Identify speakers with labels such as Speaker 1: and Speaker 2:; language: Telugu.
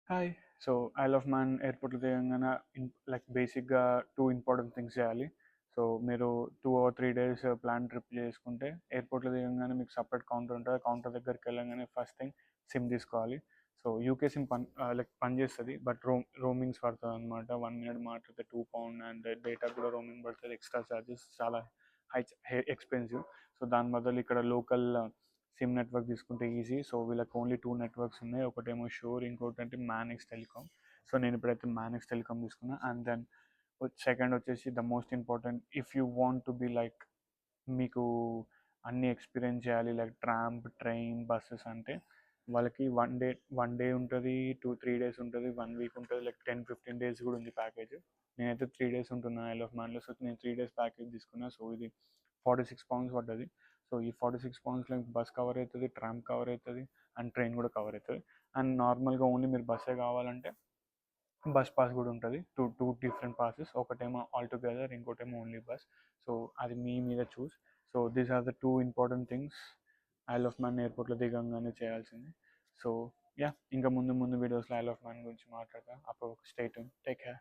Speaker 1: Hi. So, I'll of man ఎయిర్‌పోర్ట్‌లో దిగంగానే బేసిక్‌గా 2 ఇంపార్టెంట్ థింగ్స్ చేయాలి. సో, మీరు 2 ఆర్ 3 డేస్ ప్లాన్ ట్రిప్ చేసుకుంటే ఎయిర్‌పోర్ట్‌లో దిగంగానే మీకు సెపరేట్ కౌంటర్ ఉంటది. కౌంటర్ దగ్గరికెళ్ళంగానే ఫస్ట్ థింగ్ సిమ్ తీసుకోవాలి. సో, యూకే సిమ్ పనిచేస్తది. బట్ రోమింగ్స్ పడతదనమాట. 1 మినిట్ మాట్లాడితే £2 అండ్ డేటా కూడా రోమింగ్ పడతది. ఎక్స్‌ట్రా చార్జెస్ చాలా ఎక్స్‌పెన్సివ్. సో, దాని బదులు ఇక్కడ లోకల్ సిమ్ నెట్వర్క్ తీసుకుంటే ఈజీ. సో, వీళ్ళకి ఓన్లీ 2 నెట్వర్క్స్ ఉన్నాయి. ఒకటేమో షోర్, ఇంకోటంటే మ్యానిక్స్ టెలికామ్. సో, నేను ఇప్పుడైతే మ్యానిక్స్ టెలికామ్ తీసుకున్నా. అండ్ దెన్ సెకండ్ వచ్చేసి the most important, if you want to be like మీకు అన్నీ ఎక్స్పీరియన్స్ చేయాలి లైక్ ట్రామ్, ట్రైన్, బస్సెస్ అంటే వాళ్ళకి వన్ డే ఉంటుంది, 2-3 డేస్ ఉంటుంది, 1 వీక్ ఉంటుంది, లైక్ 10-15 డేస్ కూడా ఉంది ప్యాకేజ్. నేనైతే 3 డేస్ ఉంటున్నాను ఐల్ ఆఫ్ మ్యాన్లో. సో, నేను 3 డేస్ ప్యాకేజ్ తీసుకున్నా. సో, ఇది £46 పడ్డది. సో, ఈ £46 బస్ కవర్ అవుతుంది, ట్రామ్ కవర్ అవుతుంది, అండ్ ట్రైన్ కూడా కవర్ అవుతుంది. అండ్ నార్మల్గా ఓన్లీ మీరు బస్సే కావాలంటే బస్ పాస్ కూడా ఉంటుంది. టూ టూ డిఫరెంట్ పాసెస్, ఒకటేమో ఆల్ టుగెదర్, ఇంకోటేమో ఓన్లీ బస్. సో, అది మీ మీద choose. So, these are the 2 important things Isle of Man ఎయిర్పోర్ట్లో దిగంగానే చేయాల్సింది. సో, ఇంకా ముందు ముందు వీడియోస్లో ఐల్ ఆఫ్ మ్యాన్ గురించి మాట్లాడతా. అప్పుడు స్టే ట్యూన్. Take care.